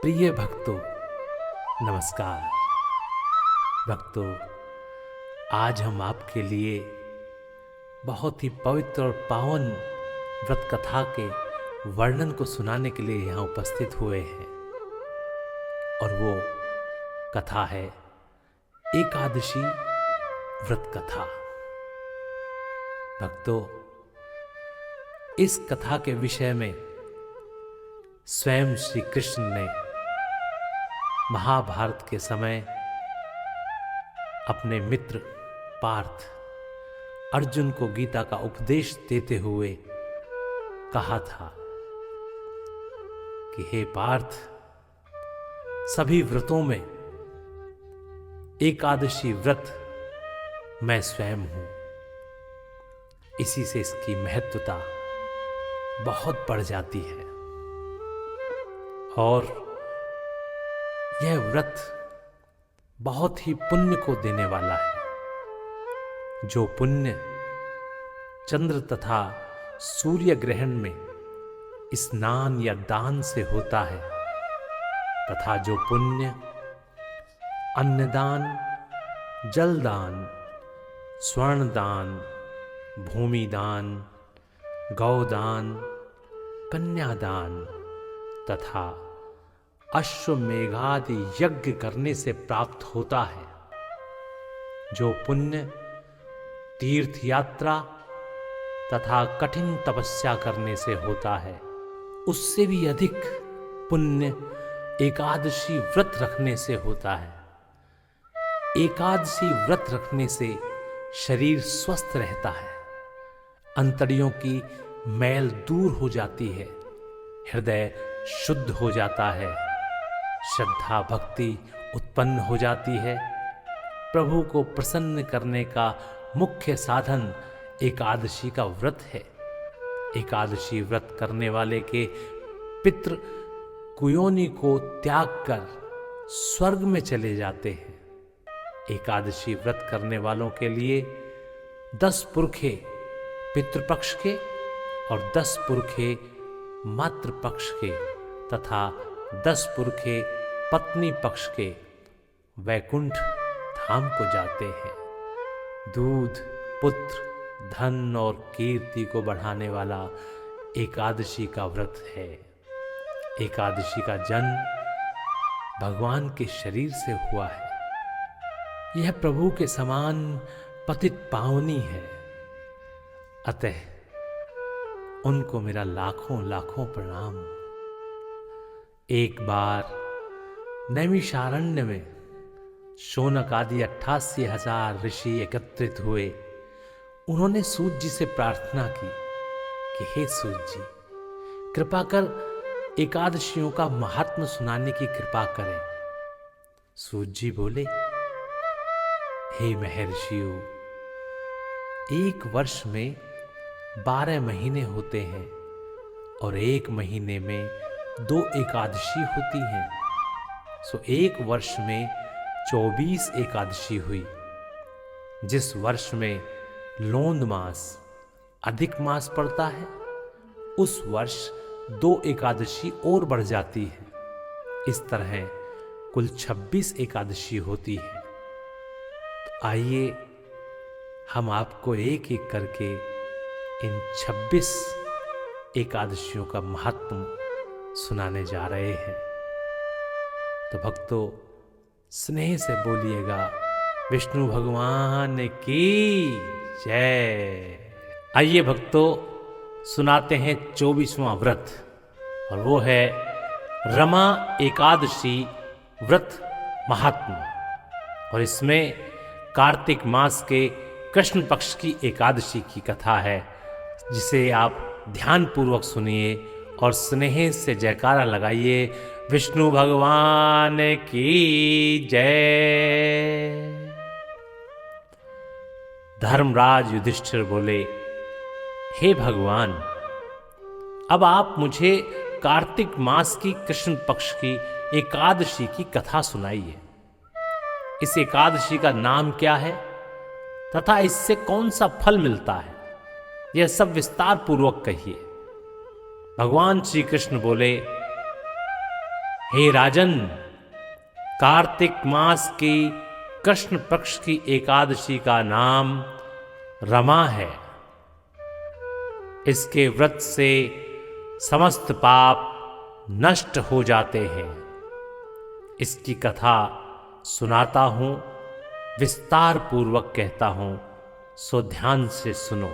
प्रिय भक्तों, नमस्कार। भक्तों, आज हम आपके लिए बहुत ही पवित्र और पावन व्रत कथा के वर्णन को सुनाने के लिए यहाँ उपस्थित हुए हैं। और वो कथा है एकादशी व्रत कथा। भक्तों, इस कथा के विषय में स्वयं श्री कृष्ण ने महाभारत के समय अपने मित्र पार्थ अर्जुन को गीता का उपदेश देते हुए कहा था कि हे पार्थ, सभी व्रतों में एकादशी व्रत मैं स्वयं हूं। इसी से इसकी महत्वता बहुत बढ़ जाती है। और यह व्रत बहुत ही पुण्य को देने वाला है। जो पुण्य चंद्र तथा सूर्य ग्रहण में स्नान या दान से होता है, तथा जो पुण्य अन्नदान, जलदान, स्वर्णदान, भूमिदान, गौदान, कन्यादान तथा अश्वमेघादि यज्ञ करने से प्राप्त होता है, जो पुण्य तीर्थ यात्रा तथा कठिन तपस्या करने से होता है, उससे भी अधिक पुण्य एकादशी व्रत रखने से होता है। एकादशी व्रत रखने से शरीर स्वस्थ रहता है, अंतड़ियों की मैल दूर हो जाती है, हृदय शुद्ध हो जाता है, श्रद्धा भक्ति उत्पन्न हो जाती है। प्रभु को प्रसन्न करने का मुख्य साधन एकादशी का व्रत है। एकादशी व्रत करने वाले के पितृ कुयोनि को त्याग कर स्वर्ग में चले जाते हैं। एकादशी व्रत करने वालों के लिए 10 पुरखे पितृपक्ष के और 10 पुरखे मातृपक्ष के तथा 10 पुरखे पत्नी पक्ष के वैकुंठ धाम को जाते हैं। दूध, पुत्र, धन और कीर्ति को बढ़ाने वाला एकादशी का व्रत है। एकादशी का जन्म भगवान के शरीर से हुआ है। यह प्रभु के समान पतित पावनी है। अतः उनको मेरा लाखों लाखों प्रणाम। एक बार नैमिषारण्य में शौनक आदि 88,000 ऋषि एकत्रित हुए। उन्होंने सूत जी से प्रार्थना की कि हे सूत जी, कृपा कर एकादशियों का महात्म्य सुनाने की कृपा करें। सूत जी बोले, हे महर्षियों, एक वर्ष में 12 महीने होते हैं और एक महीने में 2 एकादशी होती हैं। सो एक वर्ष में 24 एकादशी हुई। जिस वर्ष में लोंद मास अधिक मास पड़ता है, उस वर्ष 2 एकादशी और बढ़ जाती है। इस तरह कुल 26 एकादशी होती है। तो आइए हम आपको एक एक करके इन 26 एकादशियों का महत्व सुनाने जा रहे हैं। तो भक्तों, स्नेह से बोलिएगा, विष्णु भगवान की जय। आइए भक्तों, सुनाते हैं 24वां व्रत, और वो है रमा एकादशी व्रत महात्म्य। और इसमें कार्तिक मास के कृष्ण पक्ष की एकादशी की कथा है, जिसे आप ध्यान पूर्वक सुनिए और स्नेह से जयकारा लगाइए, विष्णु भगवान की जय। धर्मराज युधिष्ठिर बोले, हे भगवान, अब आप मुझे कार्तिक मास की कृष्ण पक्ष की एकादशी की कथा सुनाइए। इस एकादशी का नाम क्या है तथा इससे कौन सा फल मिलता है, यह सब विस्तार पूर्वक कहिए। भगवान श्री कृष्ण बोले, हे राजन, कार्तिक मास की कृष्ण पक्ष की एकादशी का नाम रमा है। इसके व्रत से समस्त पाप नष्ट हो जाते हैं। इसकी कथा सुनाता हूं, विस्तार पूर्वक कहता हूं, सो ध्यान से सुनो।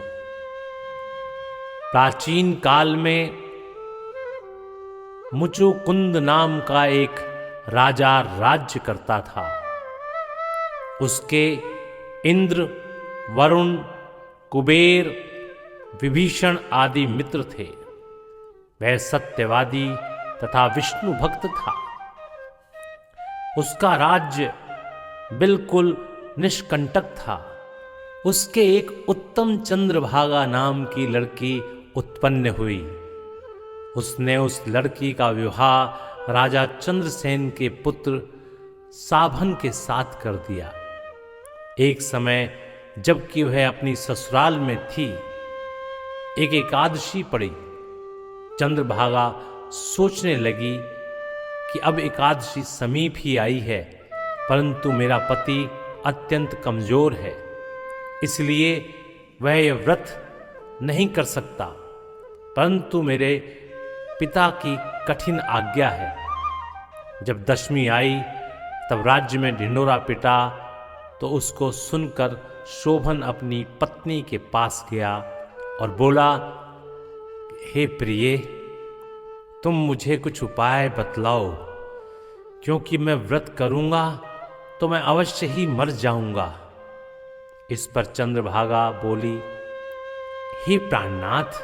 प्राचीन काल में मुचुकुंद नाम का एक राजा राज्य करता था। उसके इंद्र, वरुण, कुबेर, विभीषण आदि मित्र थे। वह सत्यवादी तथा विष्णु भक्त था। उसका राज्य बिल्कुल निष्कंटक था। उसके एक उत्तम चंद्रभागा नाम की लड़की उत्पन्न हुई। उसने उस लड़की का विवाह राजा चंद्रसेन के पुत्र साभन के साथ कर दिया। एक समय जबकि वह अपनी ससुराल में थी, एक एकादशी पड़ी। चंद्रभागा सोचने लगी कि अब एकादशी समीप ही आई है, परंतु मेरा पति अत्यंत कमजोर है, इसलिए वह यह व्रत नहीं कर सकता। परंतु मेरे पिता की कठिन आज्ञा है। जब दशमी आई तब राज्य में ढिंढोरा पिटा, तो उसको सुनकर शोभन अपनी पत्नी के पास गया और बोला, हे प्रिय, तुम मुझे कुछ उपाय बतलाओ, क्योंकि मैं व्रत करूंगा तो मैं अवश्य ही मर जाऊंगा। इस पर चंद्रभागा बोली, हे प्राणनाथ,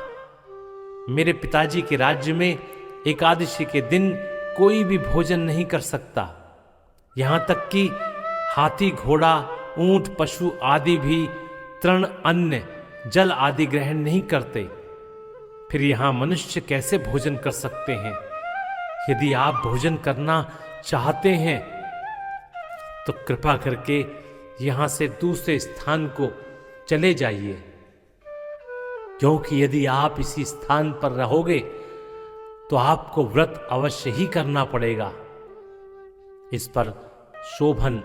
मेरे पिताजी के राज्य में एकादशी के दिन कोई भी भोजन नहीं कर सकता। यहां तक कि हाथी, घोड़ा, ऊंट, पशु आदि भी तृण, अन्न, जल आदि ग्रहण नहीं करते। फिर यहां मनुष्य कैसे भोजन कर सकते हैं? यदि आप भोजन करना चाहते हैं तो कृपा करके यहां से दूसरे स्थान को चले जाइए, क्योंकि यदि आप इसी स्थान पर रहोगे तो आपको व्रत अवश्य ही करना पड़ेगा। इस पर शोभन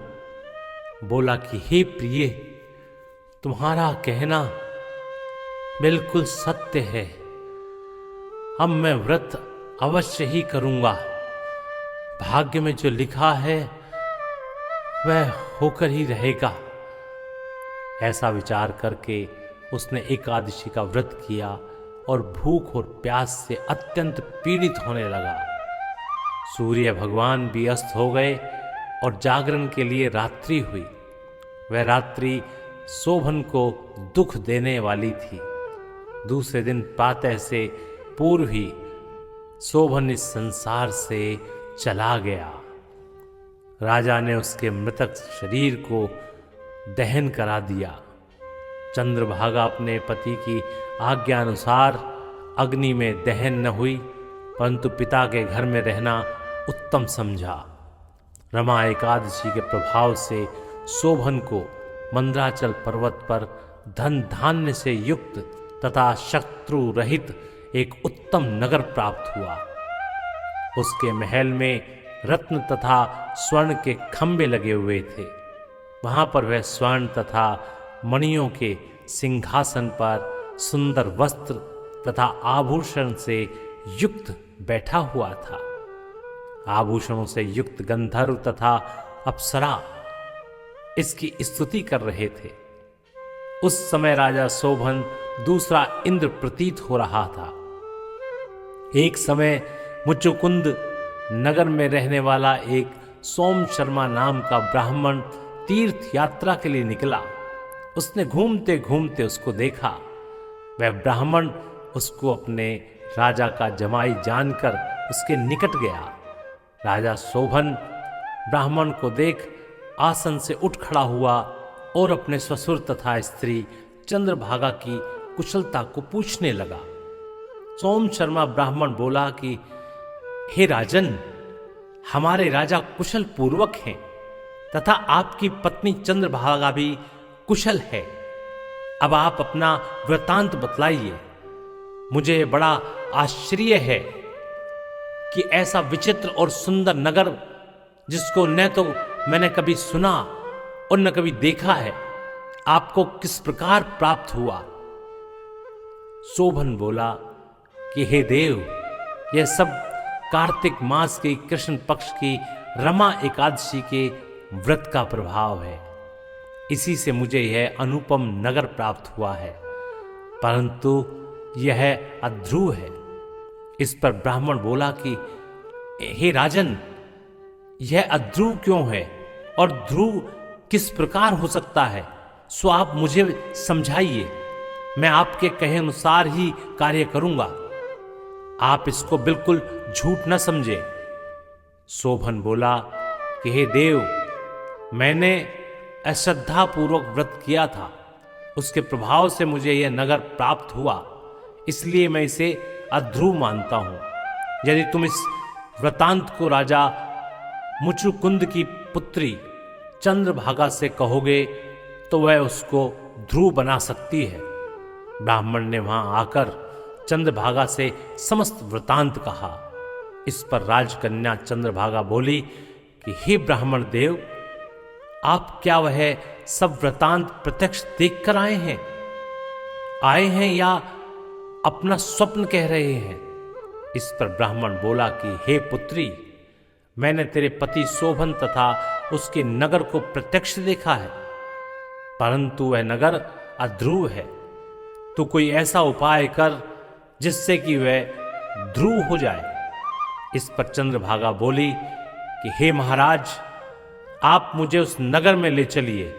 बोला कि हे प्रिय, तुम्हारा कहना बिल्कुल सत्य है। अब मैं व्रत अवश्य ही करूंगा। भाग्य में जो लिखा है वह होकर ही रहेगा। ऐसा विचार करके उसने एकादशी का व्रत किया और भूख और प्यास से अत्यंत पीड़ित होने लगा। सूर्य भगवान भी अस्त हो गए और जागरण के लिए रात्रि हुई। वह रात्रि शोभन को दुख देने वाली थी। दूसरे दिन प्रातः से पूर्व ही शोभन इस संसार से चला गया। राजा ने उसके मृतक शरीर को दहन करा दिया। चंद्रभागा अपने पति की आज्ञा अनुसार अग्नि में दहन न हुई, परंतु पिता के घर में रहना उत्तम समझा। रमा एकादशी के प्रभाव से शोभन को मंदराचल पर्वत पर धन धान्य से युक्त तथा शत्रु रहित एक उत्तम नगर प्राप्त हुआ। उसके महल में रत्न तथा स्वर्ण के खंभे लगे हुए थे। वहां पर वह स्वर्ण तथा मणियों के सिंहासन पर सुंदर वस्त्र तथा आभूषण से युक्त बैठा हुआ था। आभूषणों से युक्त गंधर्व तथा अप्सरा इसकी स्तुति कर रहे थे। उस समय राजा शोभन दूसरा इंद्र प्रतीत हो रहा था। एक समय मुचुकुंद नगर में रहने वाला एक सोम शर्मा नाम का ब्राह्मण तीर्थ यात्रा के लिए निकला। उसने घूमते घूमते उसको देखा। वह ब्राह्मण उसको अपने राजा का जमाई जानकर उसके निकट गया। राजा शोभन ब्राह्मण को देख आसन से उठ खड़ा हुआ और अपने ससुर तथा स्त्री चंद्रभागा की कुशलता को पूछने लगा। सोम शर्मा ब्राह्मण बोला कि हे राजन, हमारे राजा कुशल पूर्वक हैं तथा आपकी पत्नी चंद्रभागा भी कुशल है। अब आप अपना वृतांत बतलाइए। मुझे बड़ा आश्चर्य है कि ऐसा विचित्र और सुंदर नगर जिसको न तो मैंने कभी सुना और न कभी देखा है, आपको किस प्रकार प्राप्त हुआ? शोभन बोला कि हे देव, यह सब कार्तिक मास के कृष्ण पक्ष की रमा एकादशी के व्रत का प्रभाव है। इसी से मुझे यह अनुपम नगर प्राप्त हुआ है, परंतु यह अध्रुव है। इस पर ब्राह्मण बोला कि हे राजन, यह अध्रुव क्यों है और ध्रुव किस प्रकार हो सकता है? सो आप मुझे समझाइए, मैं आपके कहे अनुसार ही कार्य करूंगा। आप इसको बिल्कुल झूठ न समझे। शोभन बोला कि हे देव, मैंने अश्रद्धापूर्वक व्रत किया था, उसके प्रभाव से मुझे यह नगर प्राप्त हुआ, इसलिए मैं इसे अध्रुव मानता हूं। यदि तुम इस वृतांत को राजा मुचुकुंद की पुत्री चंद्रभागा से कहोगे तो वह उसको ध्रुव बना सकती है। ब्राह्मण ने वहां आकर चंद्रभागा से समस्त वृतांत कहा। इस पर राजकन्या चंद्रभागा बोली कि हे ब्राह्मण देव, आप क्या वह सब वृतांत प्रत्यक्ष देख कर आए हैं या अपना स्वप्न कह रहे हैं? इस पर ब्राह्मण बोला कि हे पुत्री, मैंने तेरे पति शोभन तथा उसके नगर को प्रत्यक्ष देखा है, परंतु वह नगर अध्रुव है। तो कोई ऐसा उपाय कर जिससे कि वह ध्रुव हो जाए। इस पर चंद्रभागा बोली कि हे महाराज, आप मुझे उस नगर में ले चलिए,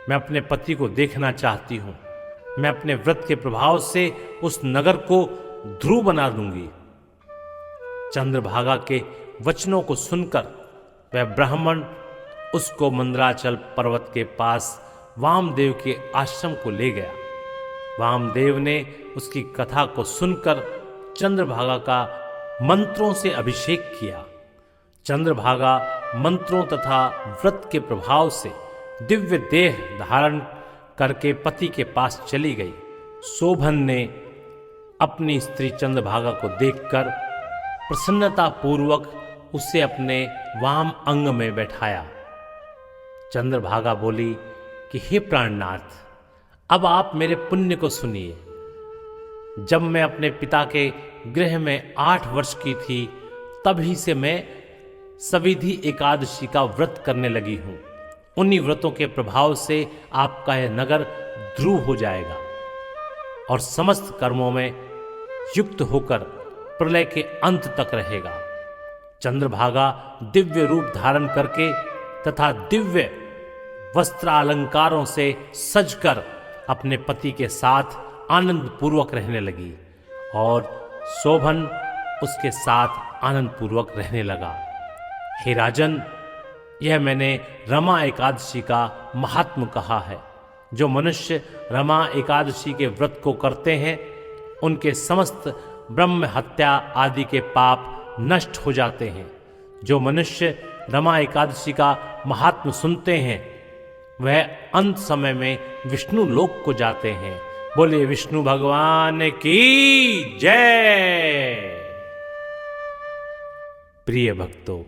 मैं अपने पति को देखना चाहती हूं। मैं अपने व्रत के प्रभाव से उस नगर को ध्रुव बना दूंगी। चंद्रभागा के वचनों को सुनकर वह ब्राह्मण उसको मंदराचल पर्वत के पास वामदेव के आश्रम को ले गया। वामदेव ने उसकी कथा को सुनकर चंद्रभागा का मंत्रों से अभिषेक किया। चंद्रभागा मंत्रों तथा व्रत के प्रभाव से दिव्य देह धारण करके पति के पास चली गई। शोभन ने अपनी स्त्री चंद्रभागा को देखकर प्रसन्नता पूर्वक उसे अपने वाम अंग में बैठाया। चंद्रभागा बोली कि हे प्राणनाथ, अब आप मेरे पुण्य को सुनिए। जब मैं अपने पिता के गृह में 8 वर्ष की थी, तभी से मैं सविधि एकादशी का व्रत करने लगी हूं। उन्हीं व्रतों के प्रभाव से आपका यह नगर ध्रुव हो जाएगा और समस्त कर्मों में युक्त होकर प्रलय के अंत तक रहेगा। चंद्रभागा दिव्य रूप धारण करके तथा दिव्य वस्त्रालंकारों से सजकर अपने पति के साथ आनंद पूर्वक रहने लगी और शोभन उसके साथ आनंद पूर्वक रहने लगा। हे राजन, यह मैंने रमा एकादशी का महात्म कहा है। जो मनुष्य रमा एकादशी के व्रत को करते हैं, उनके समस्त ब्रह्म हत्या आदि के पाप नष्ट हो जाते हैं। जो मनुष्य रमा एकादशी का महात्म सुनते हैं, वह अंत समय में विष्णु लोक को जाते हैं। बोलिए विष्णु भगवान की जय। प्रिय भक्तों,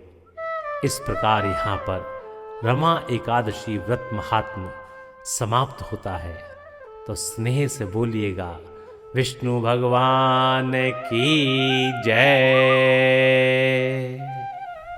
इस प्रकार यहाँ पर रमा एकादशी व्रत महात्म समाप्त होता है। तो स्नेह से बोलिएगा विष्णु भगवान की जय।